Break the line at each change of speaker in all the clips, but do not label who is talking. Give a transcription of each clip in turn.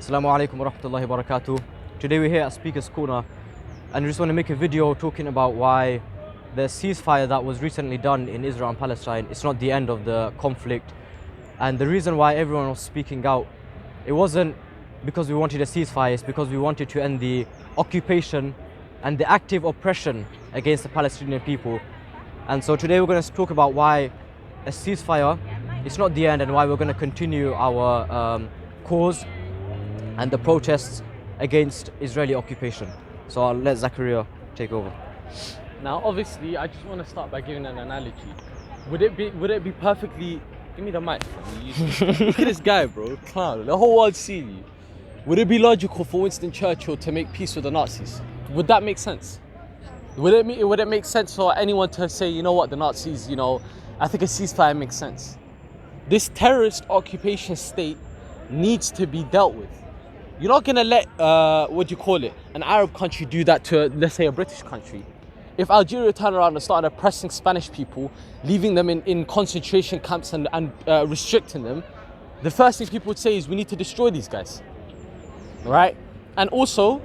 Assalamu alaikum wa rahmatullahi wa barakatuh. Today we're here at Speaker's Corner and we just want to make a video talking about why the ceasefire that was recently done in Israel and Palestine is not the end of the conflict. And the reason why everyone was speaking out, it wasn't because we wanted a ceasefire, it's because we wanted to end the occupation and the active oppression against the Palestinian people. And so today we're going to talk about why a ceasefire is not the end and why we're going to continue our cause and the protests against Israeli occupation. So I'll let Zakariya take over.
Now, obviously, I just want to start by giving an analogy. Would it be perfectly? Give me the mic. Look at this guy, bro. Clown. The whole world's seeing you. Would it be logical for Winston Churchill to make peace with the Nazis? Would that make sense? Would it make sense for anyone to say, you know what, the Nazis, I think a ceasefire makes sense. This terrorist occupation state needs to be dealt with. You're not going to let, an Arab country do that to, let's say, a British country. If Algeria turned around and started oppressing Spanish people, leaving them in concentration camps and restricting them, the first thing people would say is we need to destroy these guys, right? And also,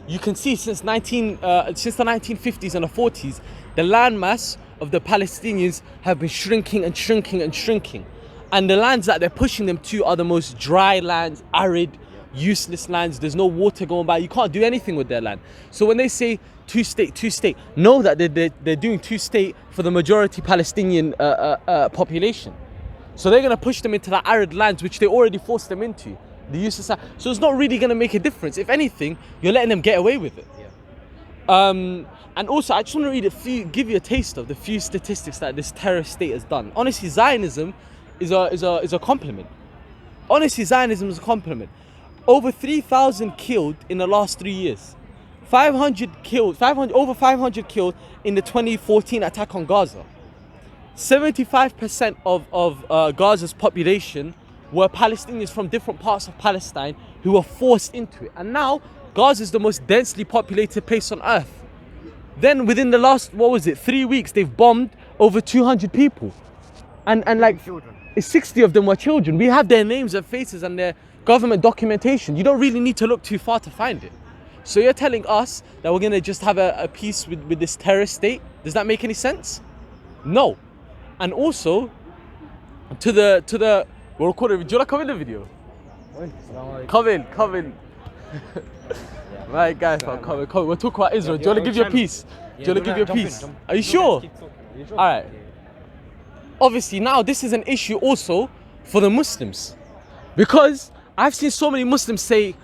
you can see since the 1950s and the 40s, the landmass of the Palestinians have been shrinking and shrinking and shrinking. And the lands that they're pushing them to are the most dry lands, arid, useless lands. There's no water going by. You can't do anything with their land. So when they say two-state, know that they're doing two-state for the majority Palestinian population. So they're going to push them into the arid lands, which they already forced them into. The useless land. So it's not really going to make a difference. If anything, you're letting them get away with it. Yeah. And also, I just want to give you a taste of the few statistics that this terrorist state has done. Honestly, Zionism is a compliment. Honestly, Zionism is a compliment. Over 3,000 killed in the last 3 years. Over 500 killed in the 2014 attack on Gaza. 75% of Gaza's population were Palestinians from different parts of Palestine who were forced into it. And now, Gaza is the most densely populated place on earth. Then within the last, 3 weeks, they've bombed over 200 people. And like, children. 60 of them were children. We have their names and faces and their government documentation. You don't really need to look too far to find it. So you're telling us that we're gonna just have a peace with this terrorist state? Does that make any sense? No. And also, we're recording. Do you wanna come in the video? Come in. Right, guys, come in. We're talking about Israel. Do you wanna give your piece? Are you sure? All right. Obviously, now this is an issue also for the Muslims, because I've seen so many Muslims say,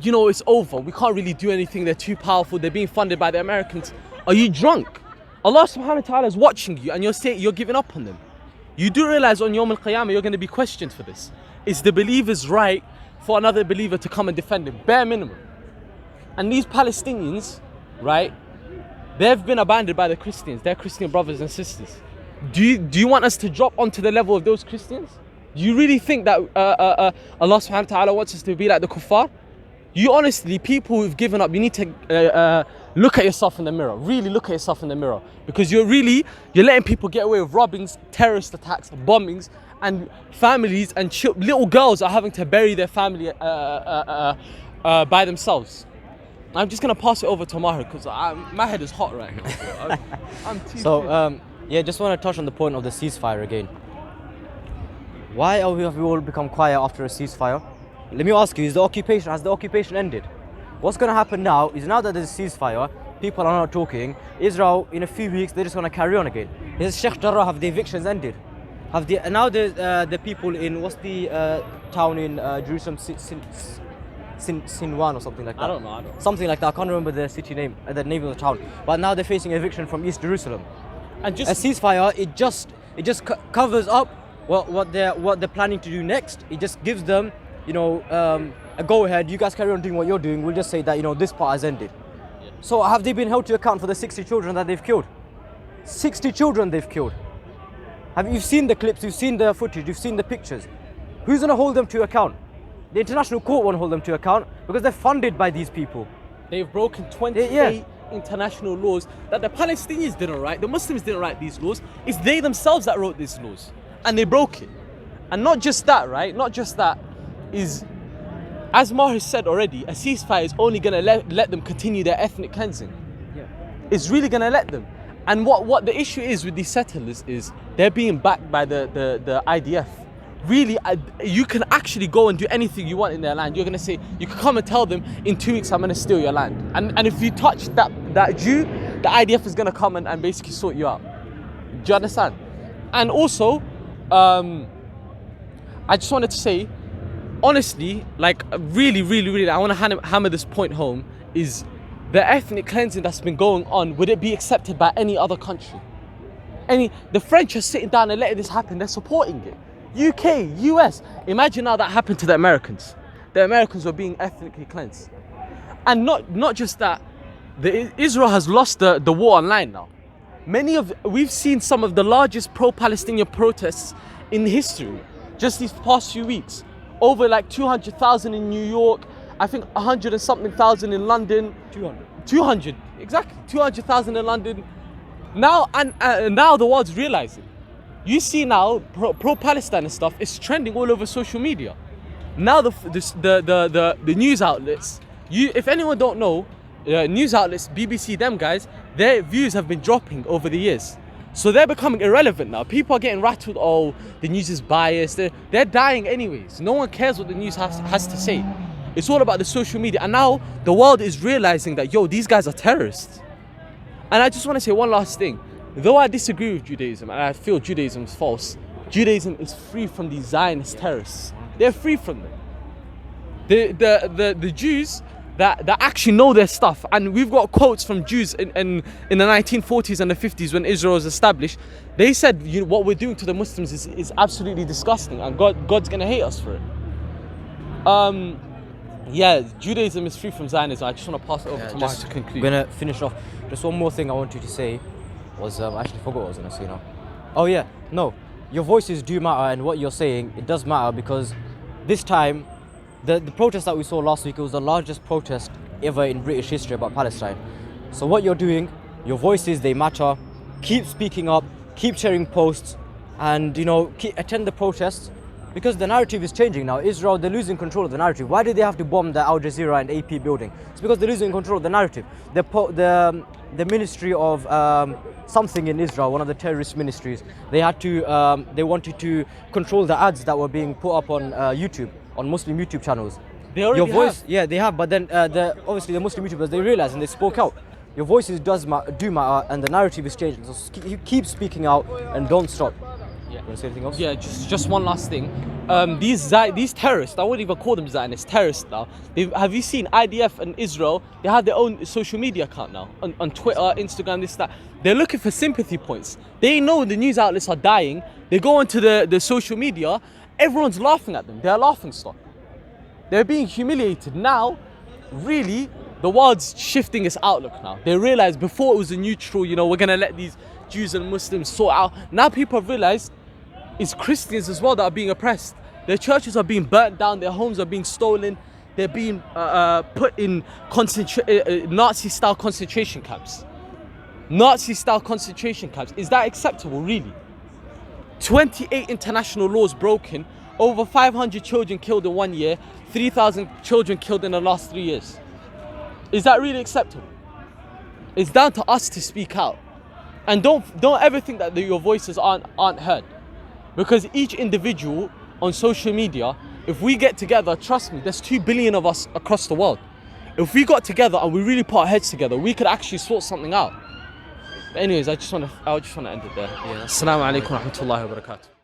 it's over. We can't really do anything. They're too powerful. They're being funded by the Americans. Are you drunk? Allah subhanahu wa ta'ala is watching you and you're saying you're giving up on them. You do realize on Yawm al-Qiyamah you're going to be questioned for this. Is the believer's right for another believer to come and defend him? Bare minimum. And these Palestinians, right, they've been abandoned by the Christians. They're Christian brothers and sisters. Do you want us to drop onto the level of those Christians? Do you really think that Allah subhanahu wa ta'ala wants us to be like the kuffar? You honestly, people who've given up, you need to look at yourself in the mirror. Really look at yourself in the mirror. Because you're letting people get away with robbings, terrorist attacks, bombings, and families and little girls are having to bury their family by themselves. I'm just going to pass it over to Maheer because my head is hot right now. I'm too
just want to touch on the point of the ceasefire again. Why have we all become quiet after a ceasefire? Let me ask you, has the occupation ended? What's going to happen now is now that there's a ceasefire, people are not talking. Israel, in a few weeks, they're just going to carry on again. Is Sheikh Jarrah, have the evictions ended? Now the people in, what's the town in Jerusalem, Sinwan or something like that?
I don't know.
Something like that, I can't remember the city name, the name of the town. But now they're facing eviction from East Jerusalem. And a ceasefire, it just covers up what they're planning to do next. It just gives them, a go ahead. You guys carry on doing what you're doing. We'll just say that this part has ended. Yeah. So have they been held to account for the 60 children that they've killed? 60 children they've killed. You've seen the clips, you've seen the footage, you've seen the pictures. Who's going to hold them to account? The international court won't hold them to account because they're funded by these people.
They've broken 28 international laws that the Palestinians didn't write. The Muslims didn't write these laws. It's they themselves that wrote these laws. And they broke it. And not just that, right? Not just that is as Maheer said already, a ceasefire is only going to let them continue their ethnic cleansing.
Yeah.
It's really going to let them. And what the issue is with these settlers is they're being backed by the IDF. Really, you can actually go and do anything you want in their land. You're going to say, you can come and tell them, in 2 weeks I'm going to steal your land. And if you touch that Jew, the IDF is going to come and basically sort you out. Do you understand? And also, I just wanted to say, honestly, like really, I want to hammer this point home, is the ethnic cleansing that's been going on, would it be accepted by any other country? The French are sitting down and letting this happen, they're supporting it. UK, US, imagine now that happened to the Americans. The Americans were being ethnically cleansed. And not just that, Israel has lost the war online now. We've seen some of the largest pro-Palestinian protests in history, just these past few weeks. Over like 200,000 in New York, I think 100 and something thousand in London. 200, exactly, 200,000 in London. Now, now the world's realizing. You see now, pro-Palestine and stuff is trending all over social media. Now the news outlets, if anyone don't know, news outlets, BBC, them guys, their views have been dropping over the years. So they're becoming irrelevant now. People are getting rattled, oh, the news is biased. They're dying anyways. No one cares what the news has to say. It's all about the social media. And now the world is realizing that, yo, these guys are terrorists. And I just want to say one last thing. Though I disagree with Judaism and I feel Judaism is false, Judaism is free from these Zionist terrorists. They're free from them. The Jews that actually know their stuff, and we've got quotes from Jews in the 1940s and the 50s when Israel was established. They said, what we're doing to the Muslims is absolutely disgusting, and God's gonna hate us for it. Yeah, Judaism is free from Zionism. I just want to pass it over to Maheer to conclude.
I'm gonna finish off. Just one more thing I want you to say was, I actually forgot what I was gonna say now. Oh yeah, no, your voices do matter, and what you're saying, it does matter, because this time, the protest that we saw last week, it was the largest protest ever in British history about Palestine. So what you're doing, your voices, they matter. Keep speaking up, keep sharing posts, and attend the protests, because the narrative is changing now. Israel, they're losing control of the narrative. Why did they have to bomb the Al Jazeera and AP building? It's because they're losing control of the narrative. The ministry of something in Israel, one of the terrorist ministries, they wanted to control the ads that were being put up on YouTube, on Muslim YouTube channels.
They already have.
Yeah, they have, but then obviously the Muslim YouTubers, they realized and they spoke out. Your voices do matter, and the narrative is changing. So keep speaking out and don't stop. Yeah. You want to say anything else?
Yeah, just one last thing. These terrorists, I wouldn't even call them Zionists, terrorists now. Have you seen IDF and Israel? They have their own social media account now on Twitter, Instagram, this, that. They're looking for sympathy points. They know the news outlets are dying. They go onto the social media. Everyone's laughing at them. They're a laughing stock. They're being humiliated. Now, really, the world's shifting its outlook now. They realize before it was a neutral, we're going to let these Jews and Muslims sort out. Now people have realized it's Christians as well that are being oppressed. Their churches are being burnt down. Their homes are being stolen. They're being put in Nazi-style concentration camps. Nazi-style concentration camps. Is that acceptable, really? 28 international laws broken. Over 500 children killed in 1 year. 3,000 children killed in the last 3 years. Is that really acceptable? It's down to us to speak out. And don't ever think that your voices aren't heard. Because each individual on social media, if we get together, trust me, there's 2 billion of us across the world. If we got together and we really put our heads together, we could actually sort something out. But anyways, I just want to end it there. Yeah. Assalamu alaikum wa rahmatullahi wa barakatuh.